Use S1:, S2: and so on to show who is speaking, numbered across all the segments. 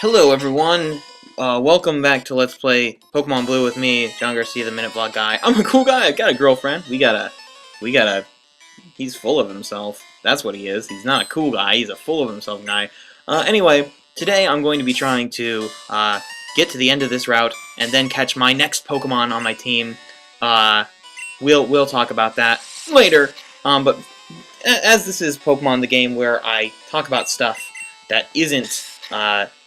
S1: Hello everyone, welcome back to Let's Play Pokemon Blue with me, John Garcia, the Minute Vlog guy. I'm a cool guy, I got a girlfriend, he's full of himself. That's what he is. He's not a cool guy, he's a full of himself guy. Anyway, today I'm going to be trying to, get to the end of this route, and then catch my next Pokemon on my team. We'll talk about that later, but as this is Pokemon the game where I talk about stuff that isn't,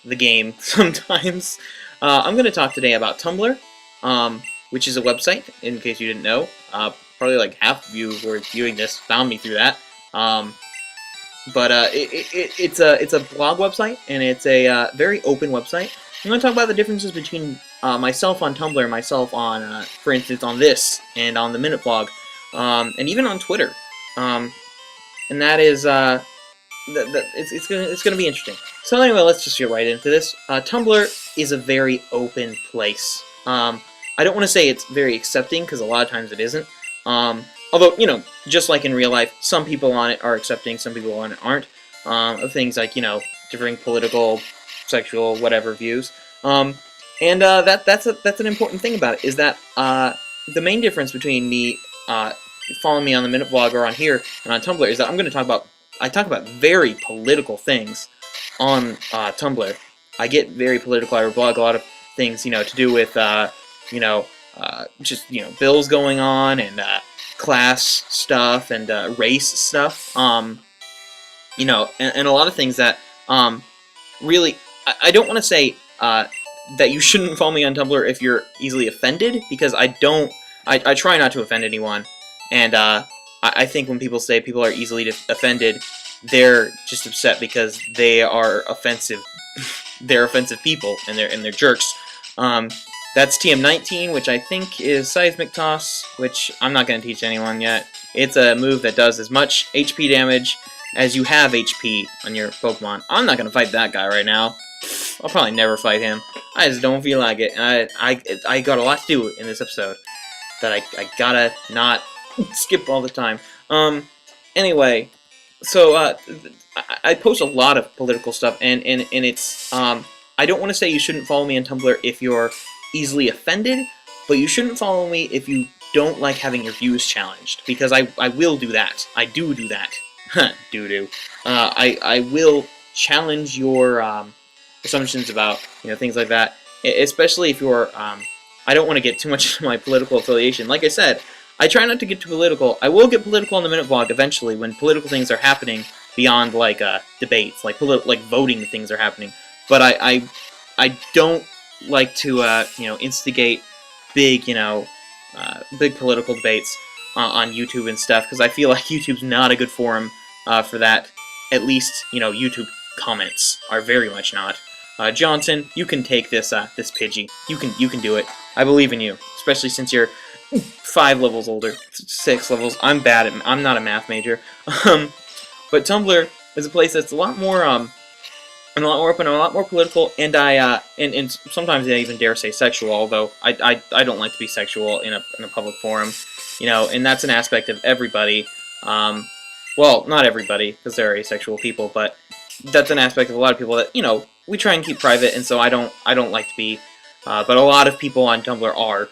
S1: the game sometimes. I'm going to talk today about Tumblr, which is a website, in case you didn't know. Probably like half of you who are viewing this found me through that. It's a blog website, and it's a very open website. I'm going to talk about the differences between myself on Tumblr and myself on, for instance, on this, and on the Minute Vlog, and even on Twitter. And that is, it's gonna be interesting. So anyway, let's just get right into this. Tumblr is a very open place. I don't want to say it's very accepting, because a lot of times it isn't. Although, you know, just like in real life, some people on it are accepting, some people on it aren't. Of things like, you know, differing political, sexual, whatever views. That's an important thing about it, is that the main difference between me following me on the Minute Vlog or on here and on Tumblr is that I talk about very political things on Tumblr. I get very political. I blog a lot of things, you know, to do with, just, you know, bills going on, and class stuff, and race stuff. You know, and a lot of things that, really, I don't want to say that you shouldn't follow me on Tumblr if you're easily offended, because I try not to offend anyone, and I think when people say people are easily offended, they're just upset because they are offensive. They're offensive people, and they're jerks. That's TM19, which I think is Seismic Toss, which I'm not going to teach anyone yet. It's a move that does as much HP damage as you have HP on your Pokemon. I'm not going to fight that guy right now. I'll probably never fight him. I just don't feel like it. I got a lot to do in this episode that I gotta not skip all the time. Anyway, so I post a lot of political stuff, and it's I don't want to say you shouldn't follow me on Tumblr if you're easily offended, but you shouldn't follow me if you don't like having your views challenged, because I will do that. I do that. Doo-doo. I will challenge your assumptions about, you know, things like that, especially if you're I don't want to get too much into my political affiliation. Like I said, I try not to get too political. I will get political on the Minute Vlog eventually when political things are happening beyond, like, debates, like voting things are happening. But I don't like to, you know, instigate big, you know, big political debates on YouTube and stuff, because I feel like YouTube's not a good forum for that. At least, you know, YouTube comments are very much not. Johnson, you can take this this Pidgey. You can do it. I believe in you, especially since you're 5 levels older, 6 levels. I'm not a math major. But Tumblr is a place that's a lot more open, a lot more political, and and sometimes I even dare say sexual. Although I don't like to be sexual in a public forum, you know, and that's an aspect of everybody. Well, not everybody, because there are asexual people, but that's an aspect of a lot of people that, you know, we try and keep private, and so I don't like to be. But a lot of people on Tumblr are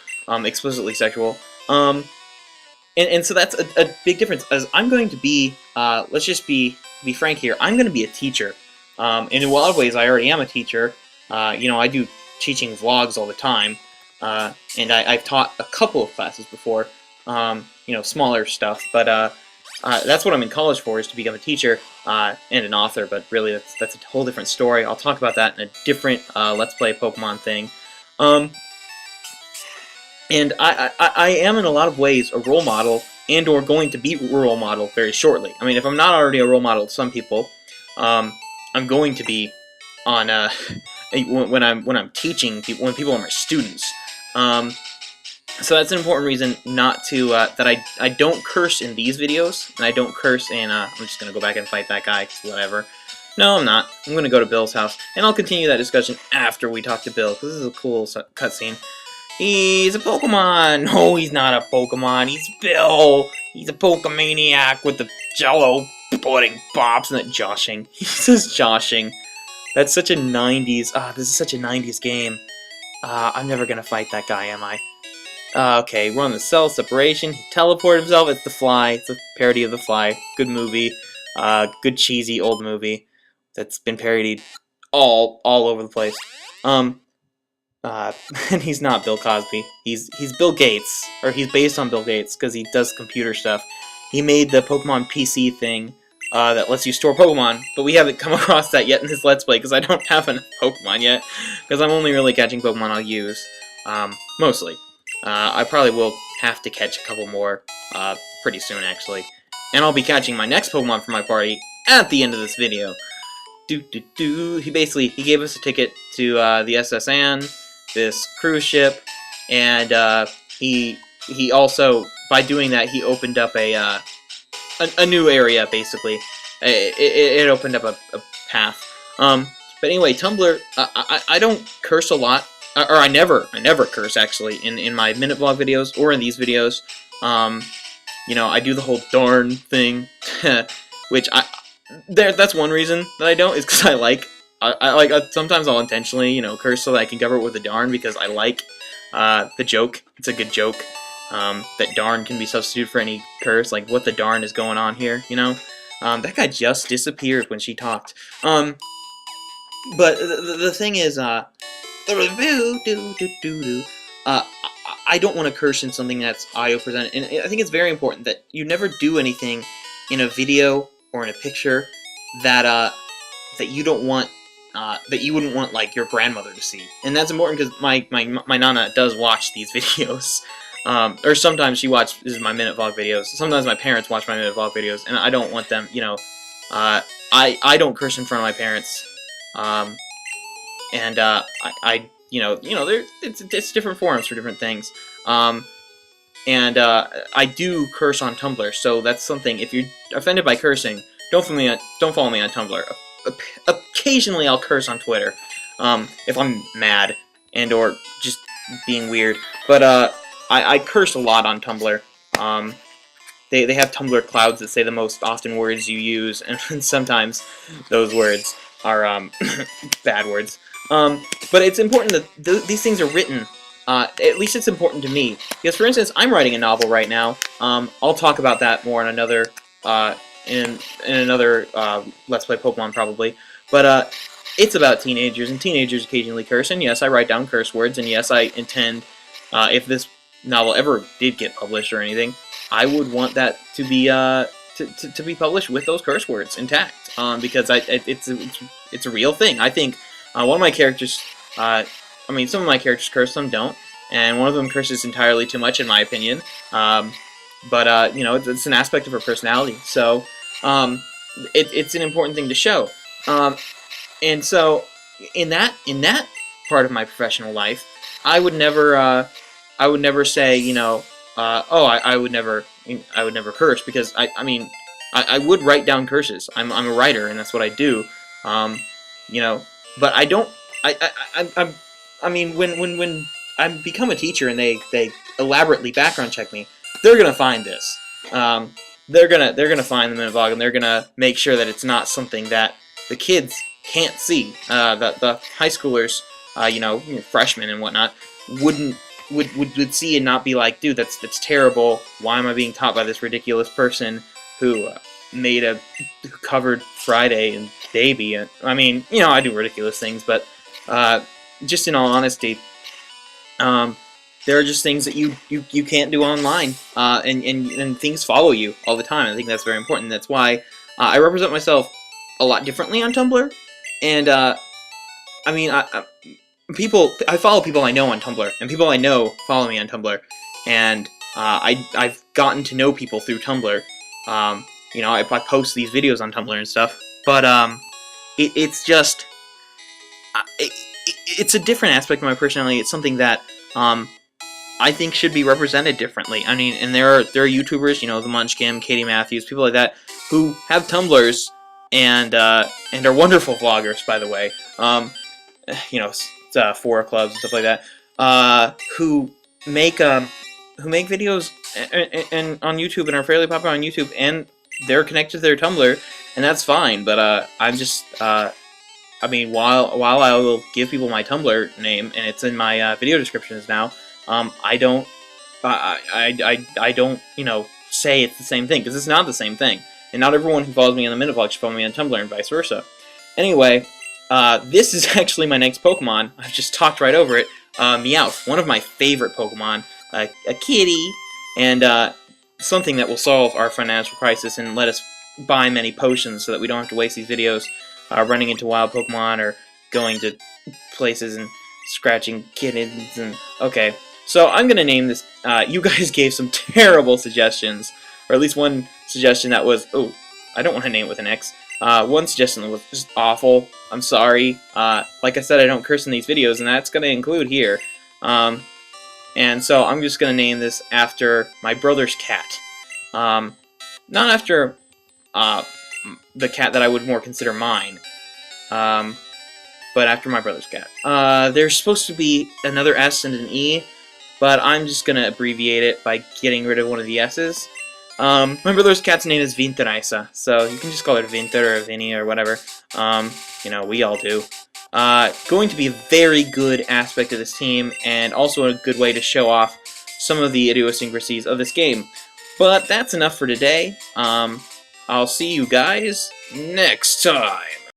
S1: explicitly sexual. And so that's a big difference, as I'm going to be, let's just be frank here, I'm going to be a teacher. And in a lot of ways, I already am a teacher. You know, I do teaching vlogs all the time, and I've taught a couple of classes before, you know, smaller stuff, but that's what I'm in college for, is to become a teacher and an author, but really that's a whole different story. I'll talk about that in a different Let's Play Pokemon thing. And I am in a lot of ways a role model, and or going to be a role model very shortly. I mean, if I'm not already a role model to some people, I'm going to be on when I'm teaching people, when people are my students. So that's an important reason not to that I don't curse in these videos, and I don't curse in I'm just gonna go back and fight that guy, 'cause whatever. No, I'm not. I'm gonna go to Bill's house, and I'll continue that discussion after we talk to Bill, because this is a cool cutscene. He's a Pokemon! No, he's not a Pokemon. He's Bill! He's a Pokemaniac with the jello pudding bops and that joshing. He says joshing. That's such a 90s. This is such a 90s game. I'm never gonna fight that guy, am I? Okay, we're on the cell separation. He teleported himself. It's The Fly. It's a parody of The Fly. Good movie. Good cheesy old movie that's been parodied all over the place. And he's not Bill Cosby. He's Bill Gates, or he's based on Bill Gates because he does computer stuff. He made the Pokemon PC thing that lets you store Pokemon, but we haven't come across that yet in this Let's Play because I don't have enough Pokemon yet. Because I'm only really catching Pokemon I'll use, mostly. I probably will have to catch a couple more pretty soon, actually. And I'll be catching my next Pokemon for my party at the end of this video. He gave us a ticket to the SS Anne, this cruise ship, and he also, by doing that, he opened up a new area, basically. It opened up a path. But anyway, Tumblr, I don't curse a lot, or I never curse, actually, in my minute vlog videos, or in these videos. You know, I do the whole darn thing, which that's one reason that I don't, is because I like, sometimes I'll intentionally, you know, curse so that I can cover it with a darn, because I like the joke. It's a good joke. That darn can be substituted for any curse, like what the darn is going on here, you know? That guy just disappeared when she talked. But the thing is, I don't want to curse in something that's audio presented, and I think it's very important that you never do anything in a video or in a picture that you don't want, that you wouldn't want, like, your grandmother to see. And that's important because my nana does watch these videos. Or sometimes she watches my minute vlog videos. Sometimes my parents watch my minute vlog videos, and I don't want them, you know, I don't curse in front of my parents. You know, it's different forums for different things. I do curse on Tumblr, so that's something. If you're offended by cursing, don't follow me on Tumblr. Occasionally, I'll curse on Twitter, if I'm mad or just being weird. But I curse a lot on Tumblr. They have Tumblr clouds that say the most often words you use, and sometimes those words are bad words. But it's important that these things are written. At least it's important to me, because, for instance, I'm writing a novel right now. I'll talk about that more in another in another Let's Play Pokemon, probably. But it's about teenagers, and teenagers occasionally curse. And yes, I write down curse words, and yes, I intend, if this novel ever did get published or anything, I would want that to be to be published with those curse words intact, because it's a real thing. I think one of my characters, I mean, some of my characters curse, some don't, and one of them curses entirely too much, in my opinion. But you know, it's an aspect of her personality, so it's an important thing to show. And so in that part of my professional life, I would never say, you know, oh, I would never curse, because I mean, I would write down curses. I'm a writer, and that's what I do. You know, but I don't. I mean, when I become a teacher and they elaborately background check me, they're gonna find this. They're gonna find them in a vlog, and they're gonna make sure that it's not something that the kids can't see. That the high schoolers, you know, freshmen and whatnot, would see and not be like, dude, that's terrible. Why am I being taught by this ridiculous person who who covered Friday and Baby? I mean, you know, I do ridiculous things, but just in all honesty, there are just things that you can't do online, and things follow you all the time. I think that's very important. That's why I represent myself a lot differently on Tumblr, and I mean, I follow people I know on Tumblr, and people I know follow me on Tumblr, and I've gotten to know people through Tumblr. You know, I post these videos on Tumblr and stuff, but it's just it's a different aspect of my personality. It's something that I think should be represented differently. I mean, and there are YouTubers, you know, the Munchkin, Katie Matthews, people like that, who have Tumblrs and are wonderful vloggers, by the way. You know, Fora clubs and stuff like that, who make videos and on YouTube and are fairly popular on YouTube, and they're connected to their Tumblr, and that's fine. But I'm just I mean, while I will give people my Tumblr name, and it's in my video descriptions now, I don't, I don't, say it's the same thing, because it's not the same thing. And not everyone who follows me on the Minivlog should follow me on Tumblr, and vice versa. Anyway, this is actually my next Pokemon. I've just talked right over it. Meowth, one of my favorite Pokemon, a kitty, and something that will solve our financial crisis and let us buy many potions so that we don't have to waste these videos running into wild Pokemon or going to places and scratching kittens. And okay, so I'm gonna name this. You guys gave some terrible suggestions, or at least one suggestion that was, oh, I don't want to name it with an X. One suggestion that was just awful. I'm sorry. Like I said, I don't curse in these videos, and that's gonna include here. And so I'm just gonna name this after my brother's cat. Not after the cat that I would more consider mine, but after my brother's cat. There's supposed to be another S and an E, but I'm just gonna abbreviate it by getting rid of one of the S's. My brother's cat's name is Winterreisa, so you can just call it Winter or Vinny or whatever. We all do. Going to be a very good aspect of this team, and also a good way to show off some of the idiosyncrasies of this game. But that's enough for today. I'll see you guys next time.